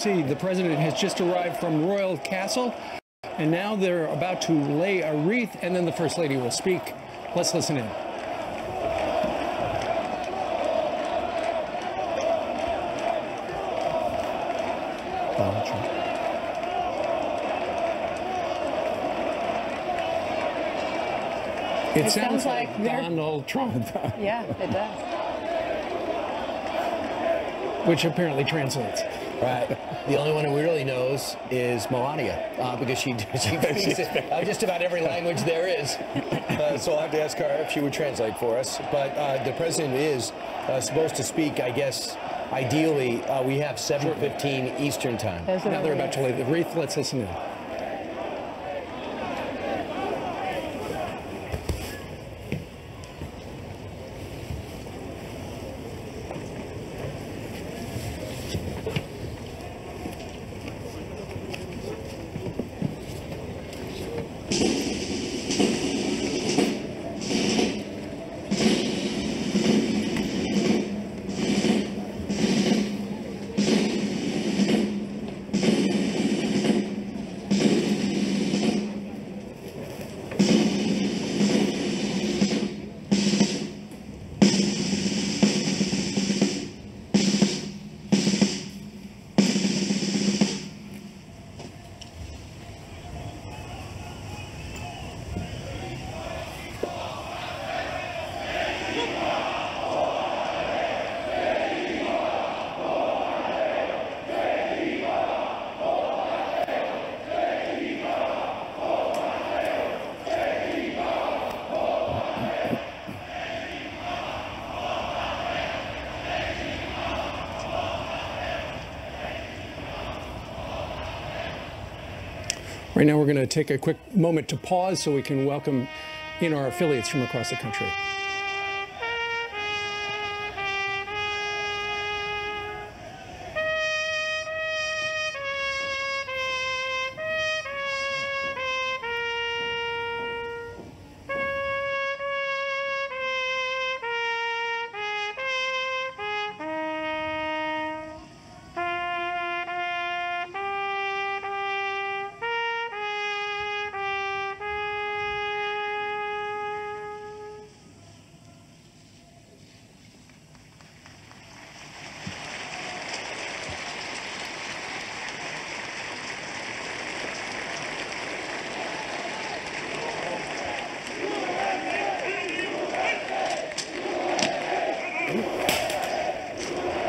See, the president has just arrived from Royal Castle, and now they're about to lay a wreath, and then the First Lady will speak. Let's listen in. Donald Trump. It sounds like Donald Trump. Yeah, it does. Which apparently translates. Right. The only one who really knows is Melania, because she speaks just about every language there is. So I'll have to ask her if she would translate for us. But the president is supposed to speak, I guess, ideally, we have 7:15 Eastern time. Now they're about to lay the wreath. Let's listen in. Right now, we're going to take a quick moment to pause so we can welcome in our affiliates from across the country.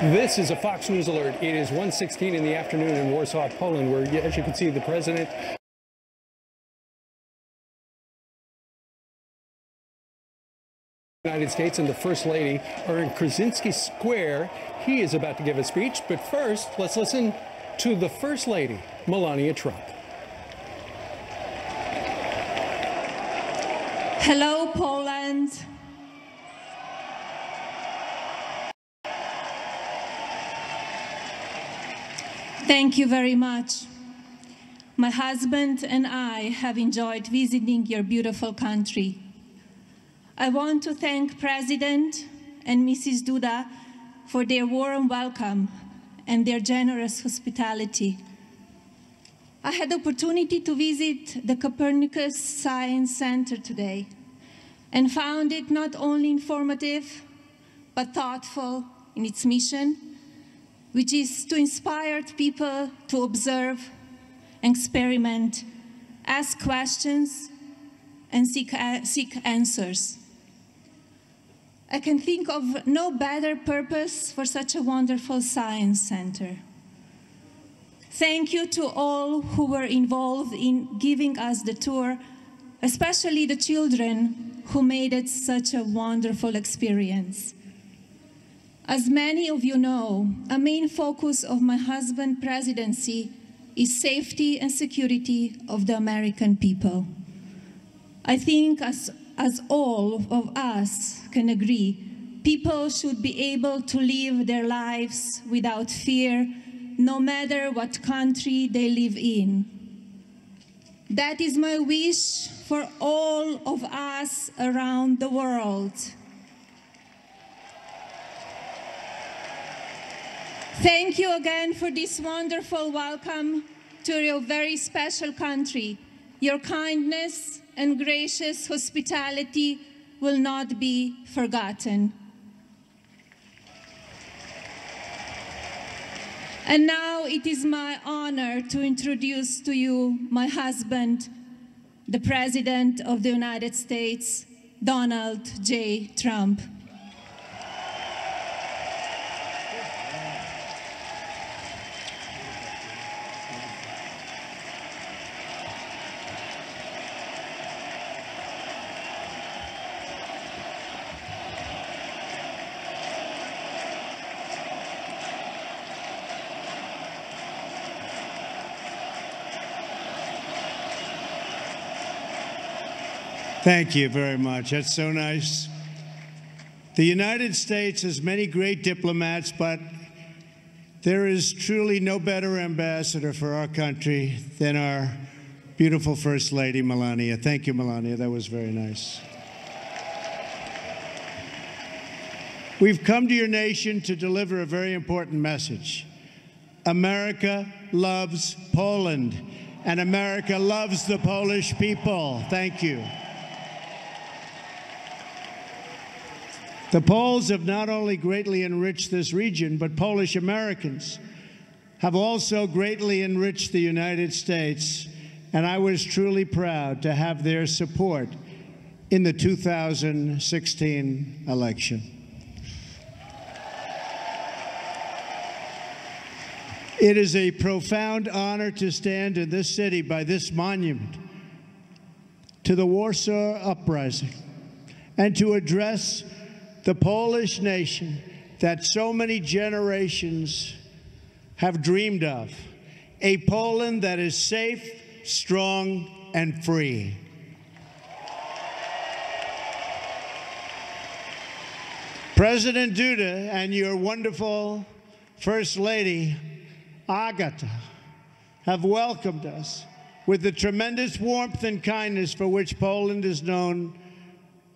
This is a Fox News alert. It is 1:16 in the afternoon in Warsaw, Poland, where, as you can see, the president of the United States and the First Lady are in Krasinski Square. He is about to give a speech, but first, let's listen to the First Lady, Melania Trump. Hello, Poland. Thank you very much. My husband and I have enjoyed visiting your beautiful country. I want to thank President and Mrs. Duda for their warm welcome and their generous hospitality. I had the opportunity to visit the Copernicus Science Center today and found it not only informative, but thoughtful in its mission, which is to inspire people to observe, experiment, ask questions, and seek answers. I can think of no better purpose for such a wonderful science center. Thank you to all who were involved in giving us the tour, especially the children who made it such a wonderful experience. As many of you know, a main focus of my husband's presidency is safety and security of the American people. I think as all of us can agree, people should be able to live their lives without fear, no matter what country they live in. That is my wish for all of us around the world. Thank you again for this wonderful welcome to your very special country. Your kindness and gracious hospitality will not be forgotten. And now it is my honor to introduce to you my husband, the President of the United States, Donald J. Trump. Thank you very much. That's so nice. The United States has many great diplomats, but there is truly no better ambassador for our country than our beautiful First Lady, Melania. Thank you, Melania. That was very nice. We've come to your nation to deliver a very important message. America loves Poland, and America loves the Polish people. Thank you. The Poles have not only greatly enriched this region, but Polish Americans have also greatly enriched the United States, and I was truly proud to have their support in the 2016 election. It is a profound honor to stand in this city by this monument to the Warsaw Uprising and to address the Polish nation that so many generations have dreamed of, a Poland that is safe, strong, and free. President Duda and your wonderful First Lady, Agata, have welcomed us with the tremendous warmth and kindness for which Poland is known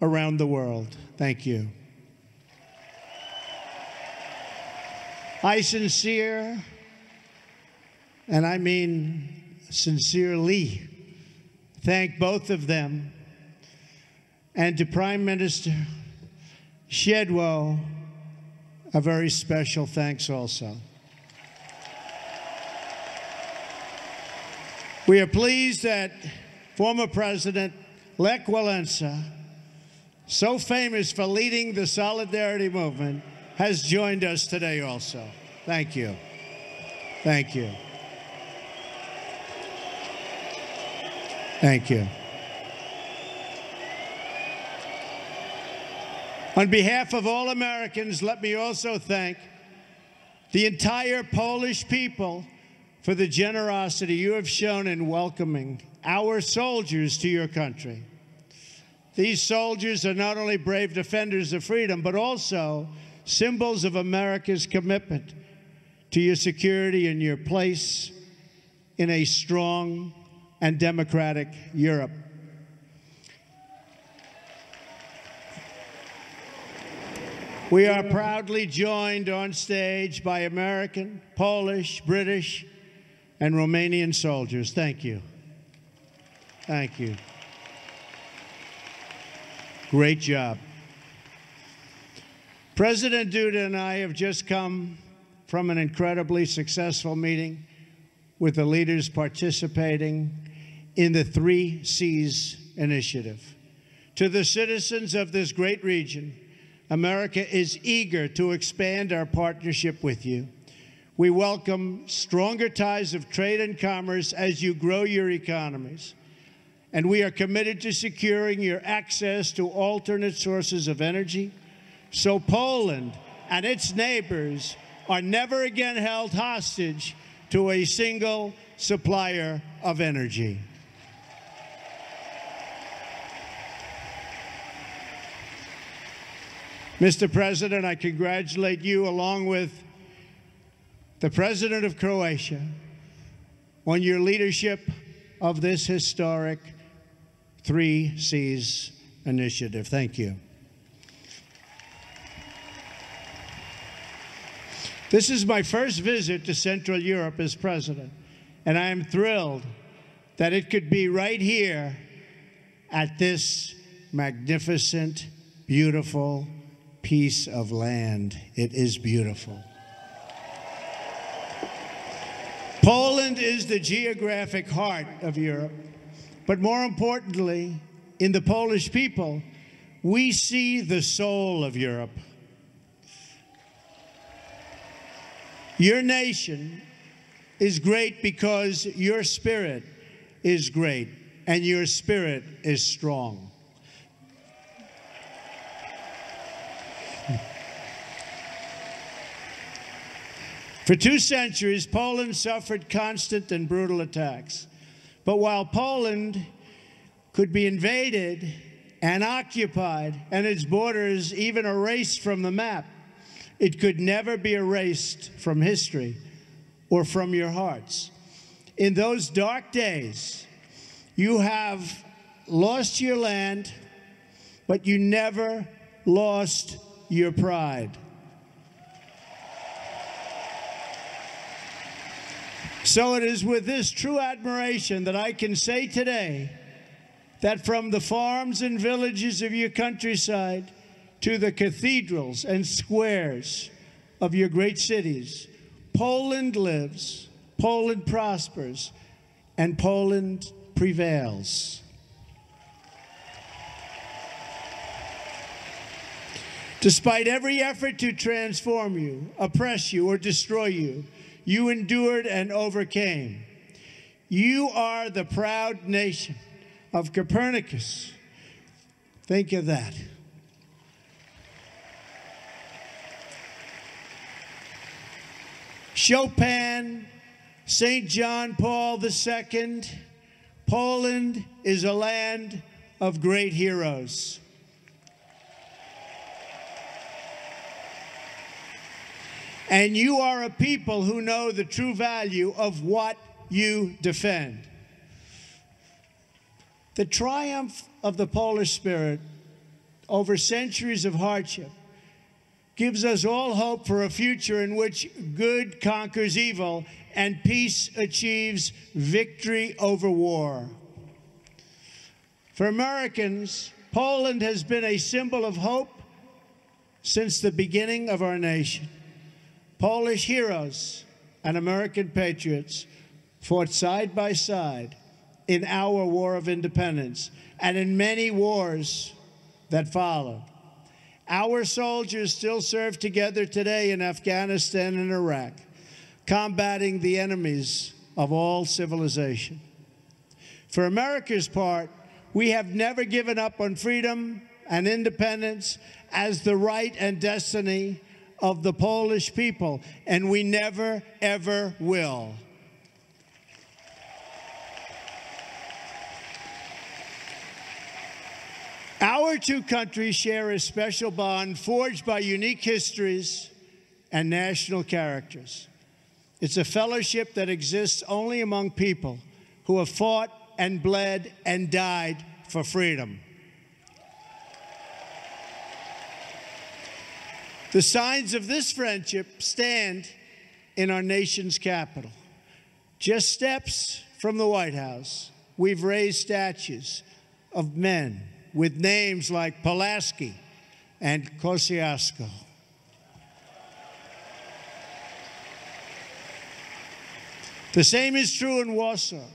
around the world. Thank you. I sincere, and I mean sincerely, thank both of them, and to Prime Minister Szydło, a very special thanks also. We are pleased that former President Lech Walesa, so famous for leading the Solidarity movement, has joined us today also. Thank you. Thank you. Thank you. On behalf of all Americans, let me also thank the entire Polish people for the generosity you have shown in welcoming our soldiers to your country. These soldiers are not only brave defenders of freedom, but also symbols of America's commitment to your security and your place in a strong and democratic Europe. We are proudly joined on stage by American, Polish, British, and Romanian soldiers. Thank you. Thank you. Great job. President Duda and I have just come from an incredibly successful meeting with the leaders participating in the 3 Cs initiative. To the citizens of this great region, America is eager to expand our partnership with you. We welcome stronger ties of trade and commerce as you grow your economies. And we are committed to securing your access to alternate sources of energy, so Poland and its neighbors are never again held hostage to a single supplier of energy. Mr. President, I congratulate you, along with the President of Croatia, on your leadership of this historic 3 Cs initiative. Thank you. This is my first visit to Central Europe as president, and I am thrilled that it could be right here at this magnificent, beautiful piece of land. It is beautiful. Poland is the geographic heart of Europe, but more importantly, in the Polish people, we see the soul of Europe. Your nation is great because your spirit is great, and your spirit is strong. For 2 centuries, Poland suffered constant and brutal attacks. But while Poland could be invaded and occupied, and its borders even erased from the map, it could never be erased from history or from your hearts. In those dark days, you have lost your land, but you never lost your pride. So it is with this true admiration that I can say today that from the farms and villages of your countryside to the cathedrals and squares of your great cities, Poland lives, Poland prospers, and Poland prevails. Despite every effort to transform you, oppress you, or destroy you, you endured and overcame. You are the proud nation of Copernicus. Think of that. Chopin, St. John Paul II. Poland is a land of great heroes. And you are a people who know the true value of what you defend. The triumph of the Polish spirit over centuries of hardship gives us all hope for a future in which good conquers evil and peace achieves victory over war. For Americans, Poland has been a symbol of hope since the beginning of our nation. Polish heroes and American patriots fought side by side in our War of Independence and in many wars that followed. Our soldiers still serve together today in Afghanistan and Iraq, combating the enemies of all civilization. For America's part, we have never given up on freedom and independence as the right and destiny of the Polish people, and we never, ever will. Our two countries share a special bond forged by unique histories and national characters. It's a fellowship that exists only among people who have fought and bled and died for freedom. The signs of this friendship stand in our nation's capital. Just steps from the White House, we've raised statues of men with names like Pulaski and Kosciuszko. The same is true in Warsaw,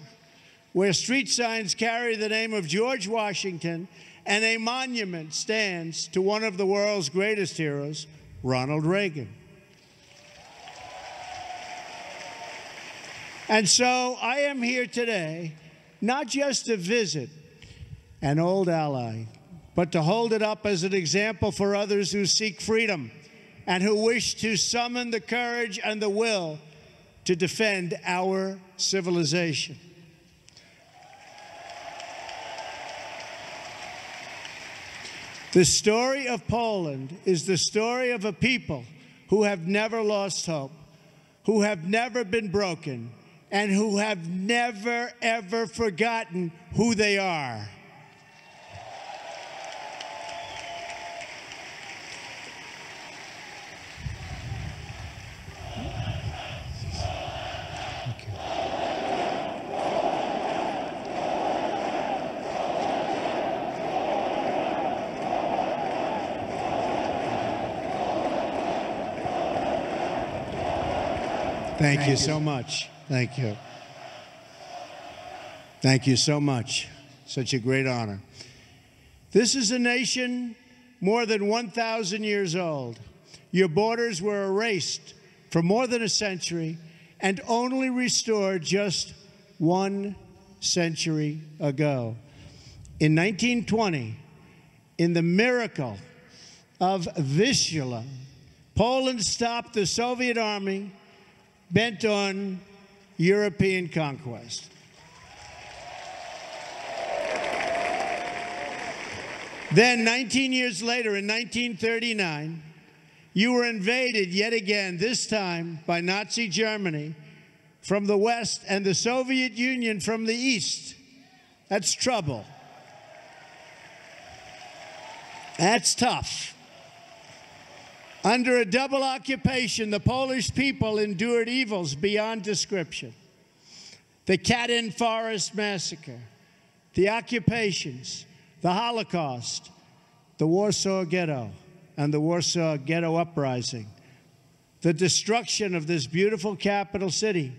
where street signs carry the name of George Washington and a monument stands to one of the world's greatest heroes, Ronald Reagan. And so I am here today, not just to visit an old ally, but to hold it up as an example for others who seek freedom and who wish to summon the courage and the will to defend our civilization. The story of Poland is the story of a people who have never lost hope, who have never been broken, and who have never, ever forgotten who they are. Thank you so much. Thank you. Thank you so much. Such a great honor. This is a nation more than 1,000 years old. Your borders were erased for more than a century and only restored just 1 century ago. In 1920, in the miracle of Vistula, Poland stopped the Soviet army bent on European conquest. Then, 19 years later, in 1939, you were invaded yet again, this time by Nazi Germany from the west and the Soviet Union from the east. That's trouble. That's tough. Under a double occupation, the Polish people endured evils beyond description. The Katyn Forest Massacre, the occupations, the Holocaust, the Warsaw Ghetto, and the Warsaw Ghetto Uprising, the destruction of this beautiful capital city,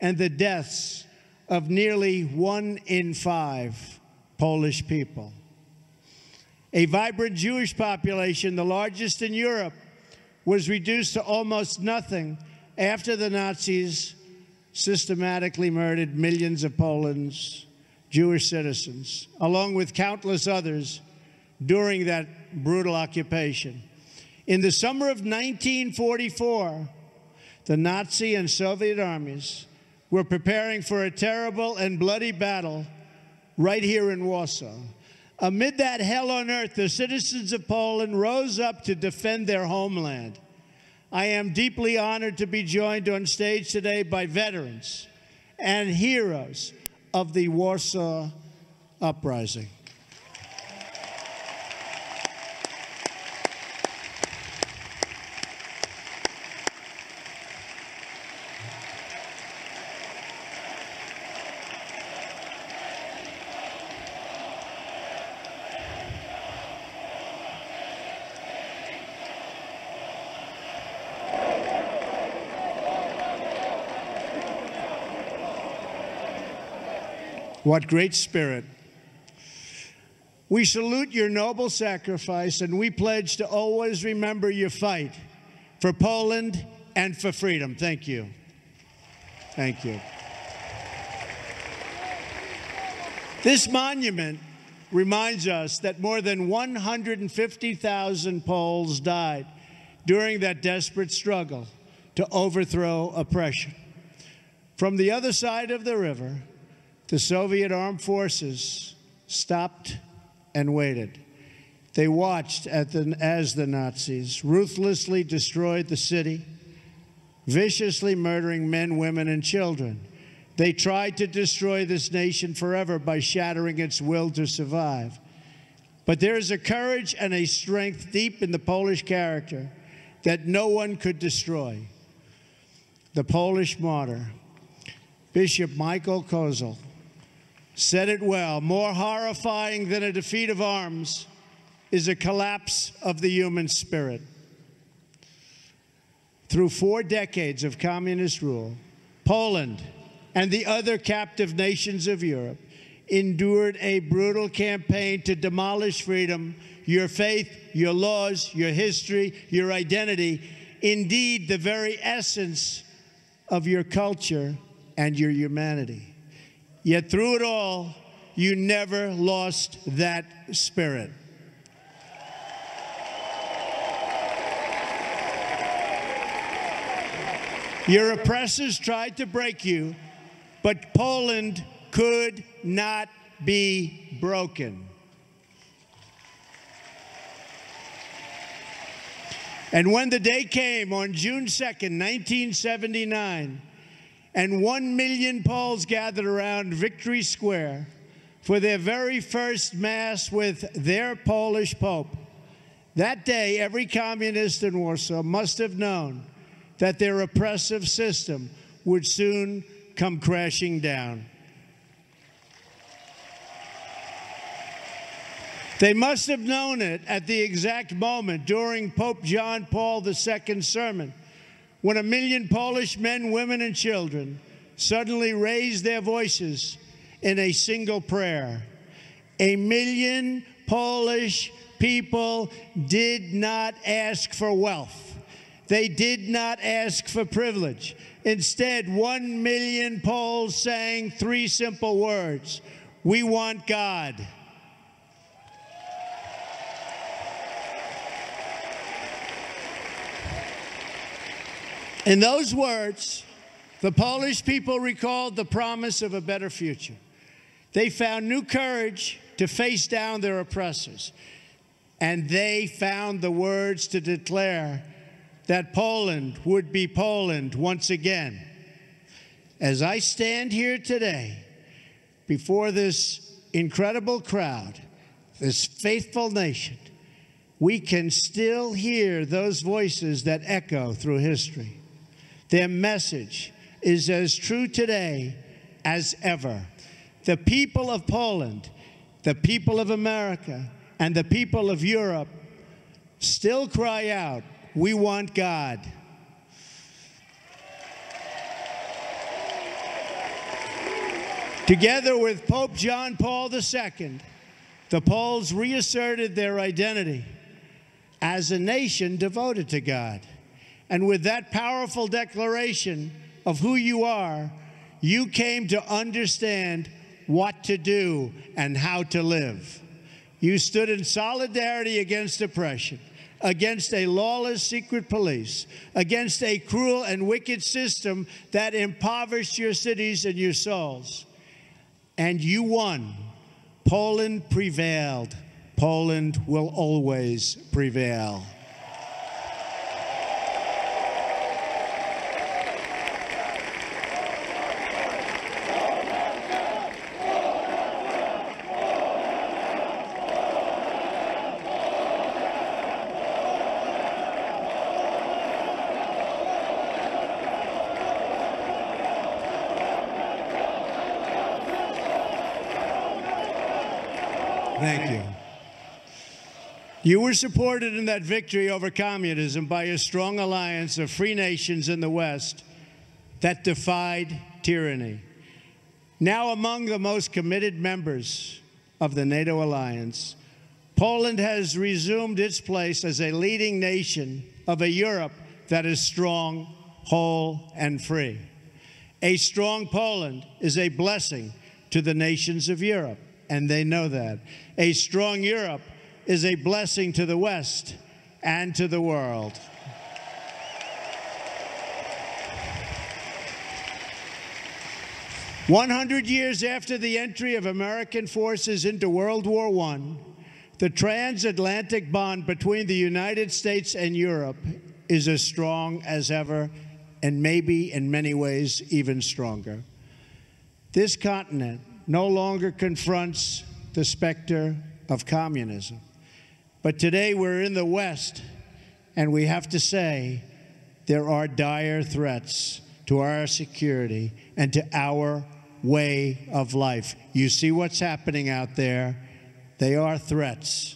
and the deaths of nearly 1 in 5 Polish people. A vibrant Jewish population, the largest in Europe, was reduced to almost nothing after the Nazis systematically murdered millions of Poland's Jewish citizens, along with countless others during that brutal occupation. In the summer of 1944, the Nazi and Soviet armies were preparing for a terrible and bloody battle right here in Warsaw. Amid that hell on earth, the citizens of Poland rose up to defend their homeland. I am deeply honored to be joined on stage today by veterans and heroes of the Warsaw Uprising. What great spirit. We salute your noble sacrifice, and we pledge to always remember your fight for Poland and for freedom. Thank you. Thank you. This monument reminds us that more than 150,000 Poles died during that desperate struggle to overthrow oppression. From the other side of the river, the Soviet armed forces stopped and waited. They watched as the Nazis ruthlessly destroyed the city, viciously murdering men, women, and children. They tried to destroy this nation forever by shattering its will to survive. But there is a courage and a strength deep in the Polish character that no one could destroy. The Polish martyr, Bishop Michael Kozel, said it well: more horrifying than a defeat of arms is a collapse of the human spirit. Through 4 decades of communist rule, Poland and the other captive nations of Europe endured a brutal campaign to demolish freedom, your faith, your laws, your history, your identity, indeed the very essence of your culture and your humanity. Yet through it all, you never lost that spirit. Your oppressors tried to break you, but Poland could not be broken. And when the day came on June 2nd, 1979, and 1 million Poles gathered around Victory Square for their very first Mass with their Polish Pope, that day every communist in Warsaw must have known that their oppressive system would soon come crashing down. They must have known it at the exact moment during Pope John Paul II's sermon, when 1 million Polish men, women, and children suddenly raised their voices in a single prayer. 1 million Polish people did not ask for wealth. They did not ask for privilege. Instead, 1 million Poles sang 3 simple words: "We want God." In those words, the Polish people recalled the promise of a better future. They found new courage to face down their oppressors. And they found the words to declare that Poland would be Poland once again. As I stand here today before this incredible crowd, this faithful nation, we can still hear those voices that echo through history. Their message is as true today as ever. The people of Poland, the people of America, and the people of Europe still cry out, "We want God." Together with Pope John Paul II, the Poles reasserted their identity as a nation devoted to God. And with that powerful declaration of who you are, you came to understand what to do and how to live. You stood in solidarity against oppression, against a lawless secret police, against a cruel and wicked system that impoverished your cities and your souls. And you won. Poland prevailed. Poland will always prevail. Thank you. You were supported in that victory over communism by a strong alliance of free nations in the West that defied tyranny. Now among the most committed members of the NATO alliance, Poland has resumed its place as a leading nation of a Europe that is strong, whole, and free. A strong Poland is a blessing to the nations of Europe, and they know that. A strong Europe is a blessing to the West and to the world. "100 years after the entry of American forces into World War I, the transatlantic bond between the United States and Europe is as strong as ever, and maybe in many ways even stronger. This continent no longer confronts the specter of communism. But today we're in the West, and we have to say there are dire threats to our security and to our way of life. You see what's happening out there. They are threats.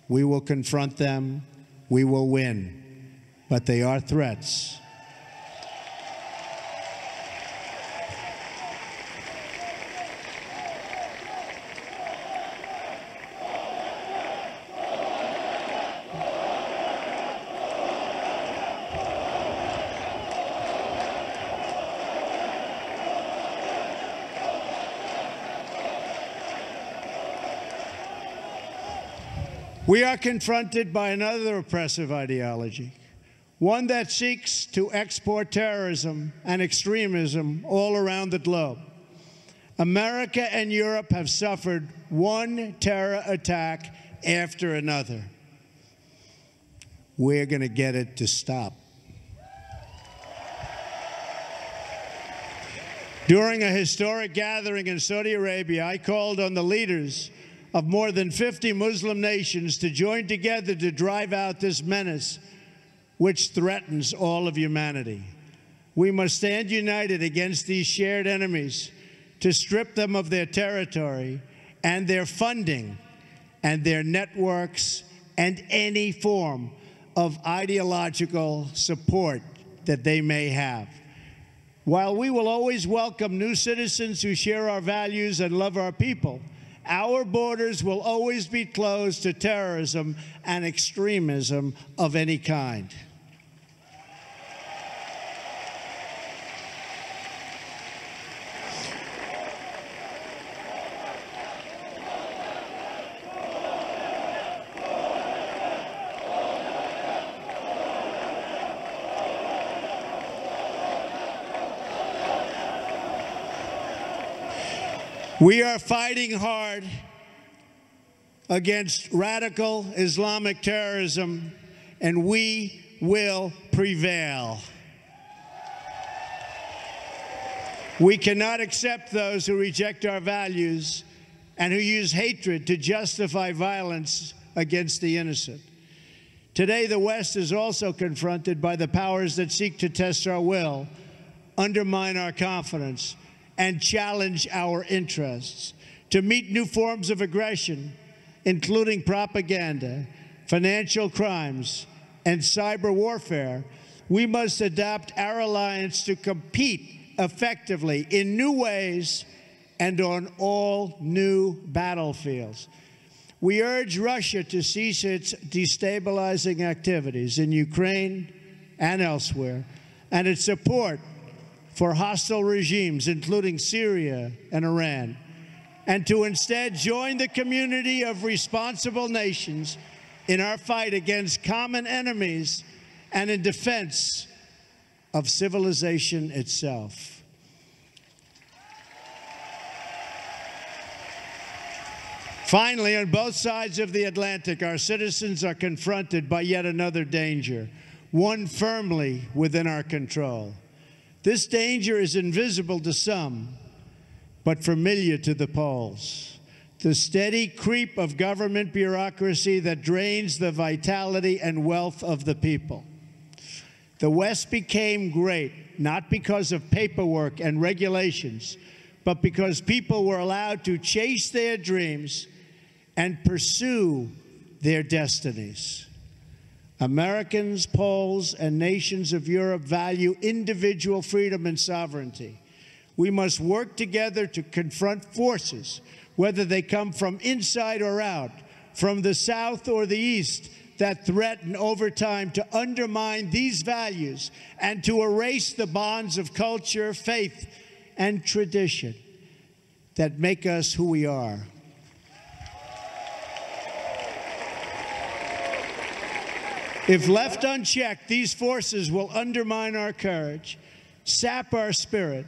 We will confront them. We will win. But they are threats. We are confronted by another oppressive ideology, one that seeks to export terrorism and extremism all around the globe. America and Europe have suffered one terror attack after another. We're going to get it to stop. During a historic gathering in Saudi Arabia, I called on the leaders of more than 50 Muslim nations to join together to drive out this menace which threatens all of humanity. We must stand united against these shared enemies to strip them of their territory and their funding and their networks and any form of ideological support that they may have. While we will always welcome new citizens who share our values and love our people, our borders will always be closed to terrorism and extremism of any kind. We are fighting hard against radical Islamic terrorism, and we will prevail. We cannot accept those who reject our values and who use hatred to justify violence against the innocent. Today, the West is also confronted by the powers that seek to test our will, undermine our confidence, and challenge our interests. To meet new forms of aggression, including propaganda, financial crimes, and cyber warfare, we must adapt our alliance to compete effectively in new ways and on all new battlefields. We urge Russia to cease its destabilizing activities in Ukraine and elsewhere, and its support for hostile regimes, including Syria and Iran, and to instead join the community of responsible nations in our fight against common enemies and in defense of civilization itself. Finally, on both sides of the Atlantic, our citizens are confronted by yet another danger, one firmly within our control. This danger is invisible to some, but familiar to the Poles. The steady creep of government bureaucracy that drains the vitality and wealth of the people. The West became great, not because of paperwork and regulations, but because people were allowed to chase their dreams and pursue their destinies. Americans, Poles, and nations of Europe value individual freedom and sovereignty. We must work together to confront forces, whether they come from inside or out, from the South or the East, that threaten over time to undermine these values and to erase the bonds of culture, faith, and tradition that make us who we are. If left unchecked, these forces will undermine our courage, sap our spirit,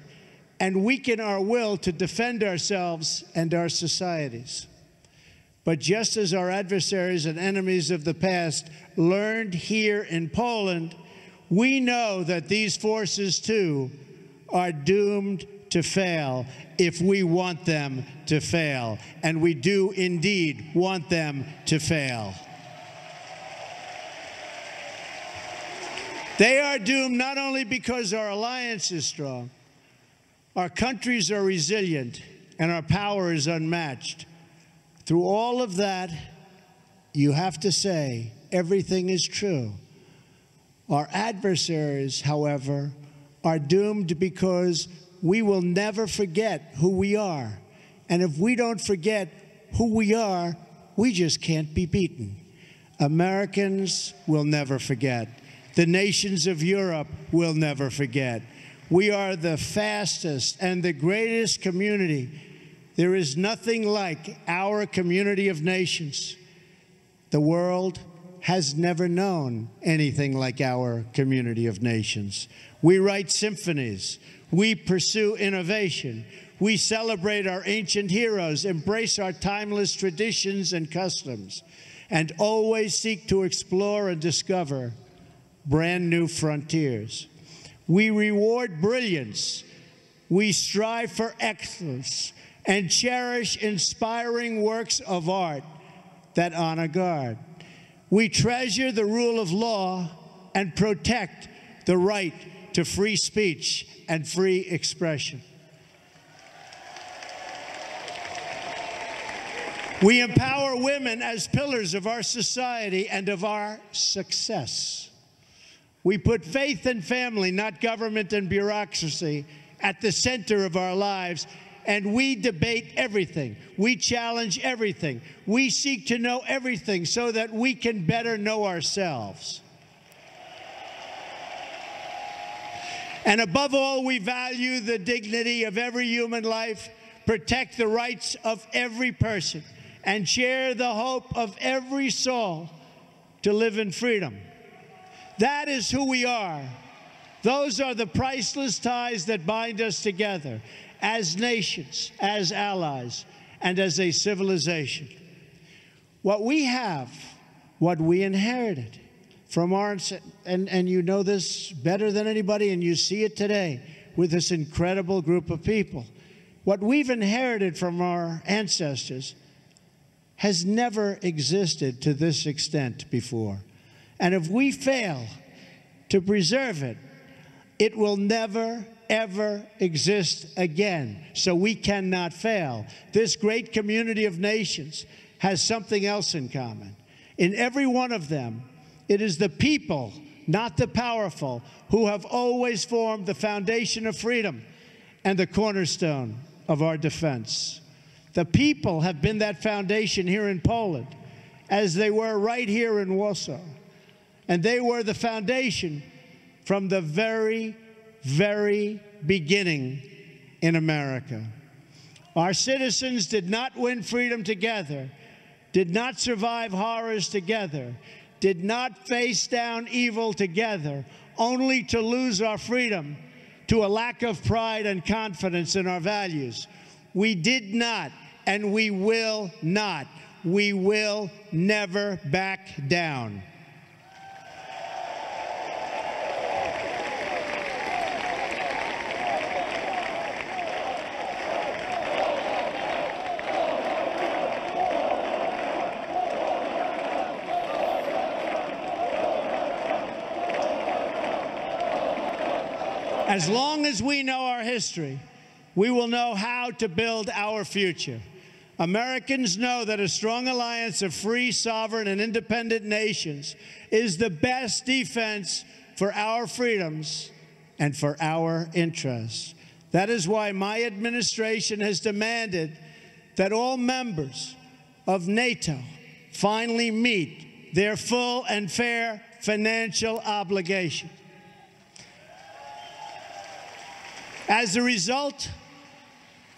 and weaken our will to defend ourselves and our societies. But just as our adversaries and enemies of the past learned here in Poland, we know that these forces, too, are doomed to fail if we want them to fail. And we do indeed want them to fail. They are doomed not only because our alliance is strong, our countries are resilient, and our power is unmatched. Through all of that, you have to say everything is true. Our adversaries, however, are doomed because we will never forget who we are. And if we don't forget who we are, we just can't be beaten. Americans will never forget. The nations of Europe will never forget. We are the fastest and the greatest community. There is nothing like our community of nations. The world has never known anything like our community of nations. We write symphonies. We pursue innovation. We celebrate our ancient heroes, embrace our timeless traditions and customs, and always seek to explore and discover brand new frontiers. We reward brilliance. We strive for excellence and cherish inspiring works of art that honor God. We treasure the rule of law and protect the right to free speech and free expression. We empower women as pillars of our society and of our success. We put faith and family, not government and bureaucracy, at the center of our lives, and we debate everything. We challenge everything. We seek to know everything so that we can better know ourselves. And above all, we value the dignity of every human life, protect the rights of every person, and share the hope of every soul to live in freedom. That is who we are. Those are the priceless ties that bind us together as nations, as allies, and as a civilization. What we have, what we inherited from our, and you know this better than anybody, and you see it today with this incredible group of people. What we've inherited from our ancestors has never existed to this extent before. And if we fail to preserve it, it will never, ever exist again. So we cannot fail. This great community of nations has something else in common. In every one of them, it is the people, not the powerful, who have always formed the foundation of freedom and the cornerstone of our defense. The people have been that foundation here in Poland, as they were right here in Warsaw. And they were the foundation from the very, very beginning in America. Our citizens did not win freedom together, did not survive horrors together, did not face down evil together, only to lose our freedom to a lack of pride and confidence in our values. We did not, and we will not. We will never back down. As long as we know our history, we will know how to build our future. Americans know that a strong alliance of free, sovereign, and independent nations is the best defense for our freedoms and for our interests. That is why my administration has demanded that all members of NATO finally meet their full and fair financial obligation. As a result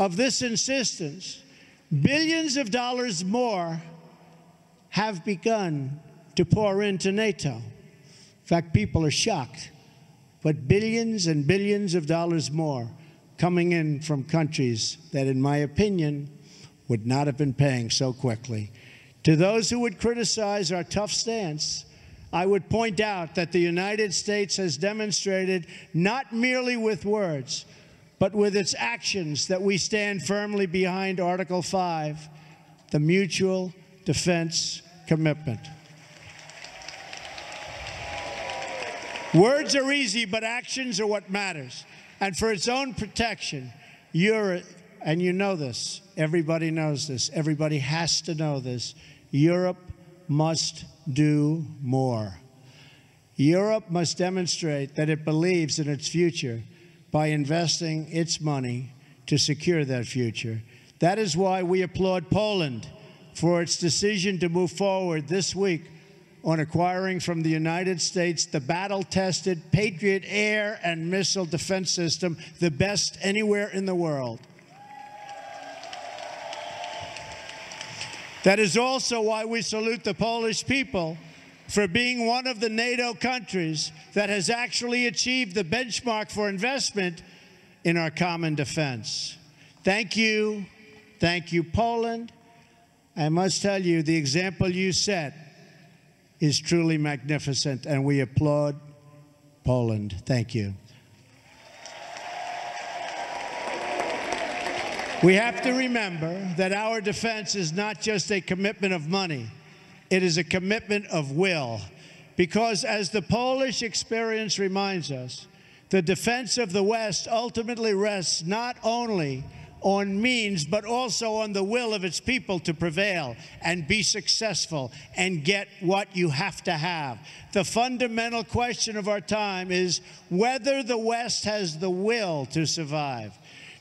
of this insistence, billions of dollars more have begun to pour into NATO. In fact, people are shocked, but billions and billions of dollars more coming in from countries that, in my opinion, would not have been paying so quickly. To those who would criticize our tough stance, I would point out that the United States has demonstrated, not merely with words, but with its actions, that we stand firmly behind Article 5, the mutual defense commitment. Words are easy, but actions are what matters. And for its own protection, and you know this, everybody knows this, everybody has to know this, Europe must do more. Europe must demonstrate that it believes in its future by investing its money to secure that future. That is why we applaud Poland for its decision to move forward this week on acquiring from the United States the battle-tested Patriot air and missile defense system, the best anywhere in the world. That is also why we salute the Polish people for being one of the NATO countries that has actually achieved the benchmark for investment in our common defense. Thank you, Poland. I must tell you, the example you set is truly magnificent, and we applaud Poland. Thank you. We have to remember that our defense is not just a commitment of money. It is a commitment of will, because as the Polish experience reminds us, the defense of the West ultimately rests not only on means, but also on the will of its people to prevail and be successful and get what you have to have. The fundamental question of our time is whether the West has the will to survive.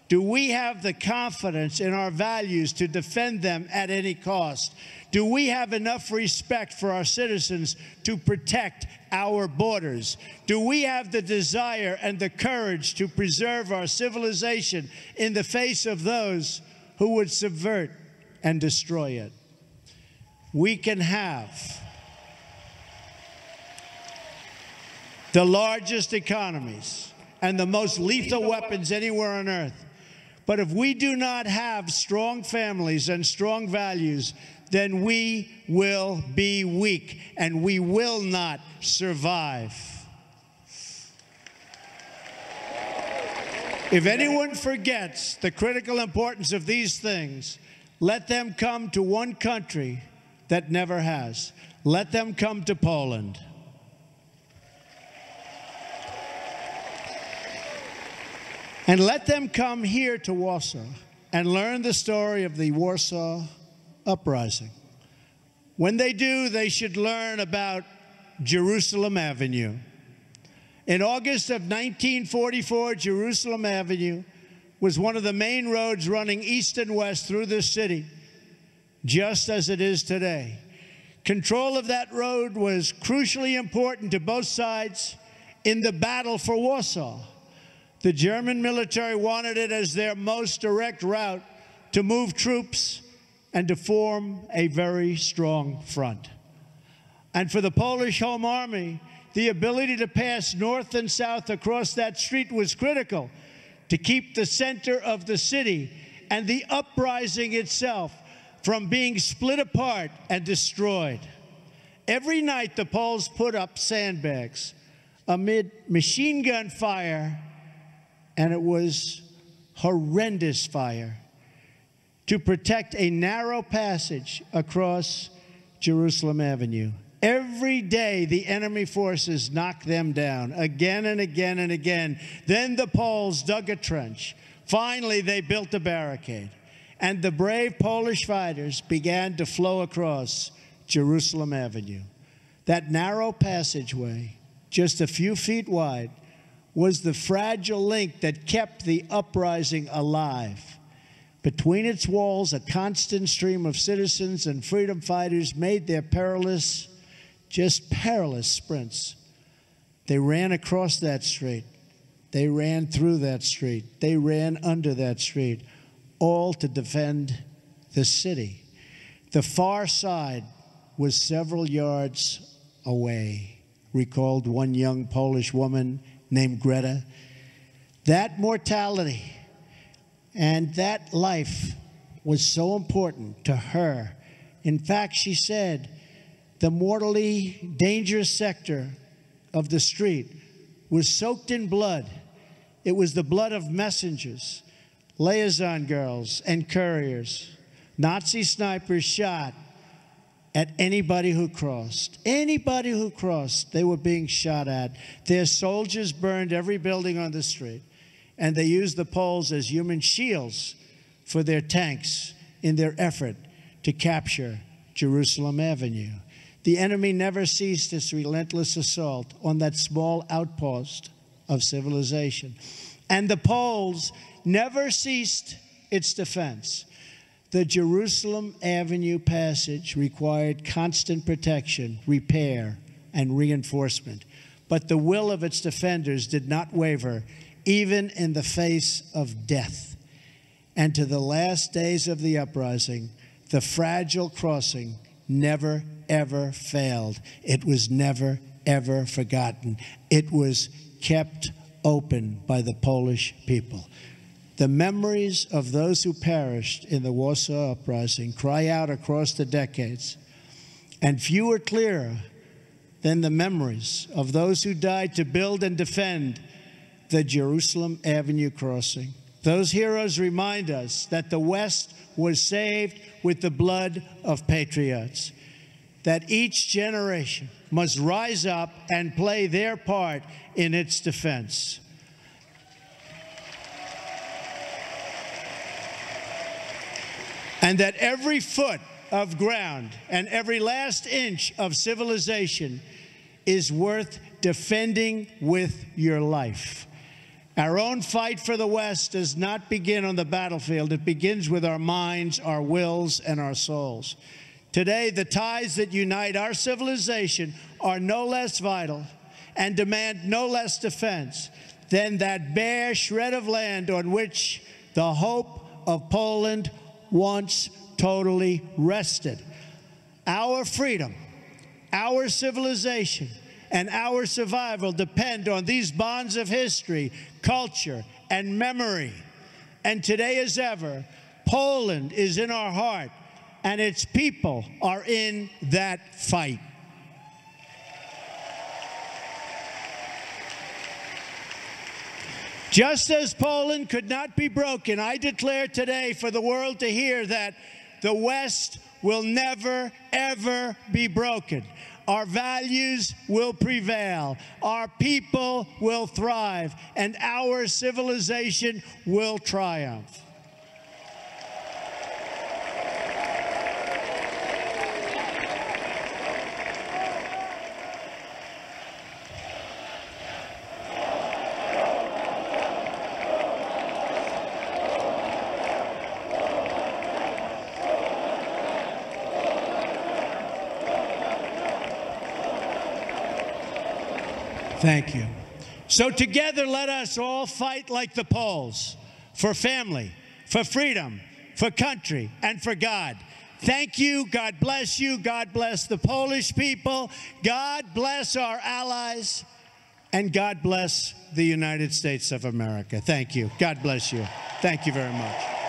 Do we have the confidence in our values to defend them at any cost? Do we have enough respect for our citizens to protect our borders? Do we have the desire and the courage to preserve our civilization in the face of those who would subvert and destroy it? We can have the largest economies and the most lethal weapons anywhere on earth. But if we do not have strong families and strong values, then we will be weak and we will not survive. If anyone forgets the critical importance of these things, let them come to one country that never has. Let them come to Poland. And let them come here to Warsaw and learn the story of the Warsaw Uprising. When they do, they should learn about Jerusalem Avenue. In August of 1944, Jerusalem Avenue was one of the main roads running east and west through this city, just as it is today. Control of that road was crucially important to both sides in the battle for Warsaw. The German military wanted it as their most direct route to move troops and to form a very strong front. And for the Polish Home Army, the ability to pass north and south across that street was critical to keep the center of the city and the uprising itself from being split apart and destroyed. Every night, the Poles put up sandbags amid machine gun fire, and it was horrendous fire, to protect a narrow passage across Jerusalem Avenue. Every day, the enemy forces knocked them down again and again and again. Then the Poles dug a trench. Finally, they built a barricade. And the brave Polish fighters began to flow across Jerusalem Avenue. That narrow passageway, just a few feet wide, was the fragile link that kept the uprising alive. Between its walls, a constant stream of citizens and freedom fighters made their perilous, just perilous sprints. They ran across that street. They ran through that street. They ran under that street, all to defend the city. The far side was several yards away, recalled one young Polish woman named Greta. That mortality and that life was so important to her. In fact, she said, the mortally dangerous sector of the street was soaked in blood. It was the blood of messengers, liaison girls, and couriers. Nazi snipers shot at anybody who crossed. Anybody who crossed, they were being shot at. Their soldiers burned every building on the street, and they used the Poles as human shields for their tanks in their effort to capture Jerusalem Avenue. The enemy never ceased its relentless assault on that small outpost of civilization. And the Poles never ceased its defense. The Jerusalem Avenue passage required constant protection, repair, and reinforcement. But the will of its defenders did not waver, even in the face of death. And to the last days of the uprising, the fragile crossing never, ever failed. It was never, ever forgotten. It was kept open by the Polish people. The memories of those who perished in the Warsaw Uprising cry out across the decades, and few are clearer than the memories of those who died to build and defend the Jerusalem Avenue crossing. Those heroes remind us that the West was saved with the blood of patriots, that each generation must rise up and play their part in its defense. and that every foot of ground and every last inch of civilization is worth defending with your life. Our own fight for the West does not begin on the battlefield. It begins with our minds, our wills, and our souls. Today, the ties that unite our civilization are no less vital and demand no less defense than that bare shred of land on which the hope of Poland once totally rested. Our freedom, our civilization, and our survival depend on these bonds of history, culture, and memory. And today as ever, Poland is in our heart, and its people are in that fight. Just as Poland could not be broken, I declare today for the world to hear that the West will never, ever be broken. Our values will prevail, our people will thrive, and our civilization will triumph. Thank you. So together, let us all fight like the Poles, for family, for freedom, for country, and for God. Thank you. God bless you. God bless the Polish people. God bless our allies. And God bless the United States of America. Thank you. God bless you. Thank you very much.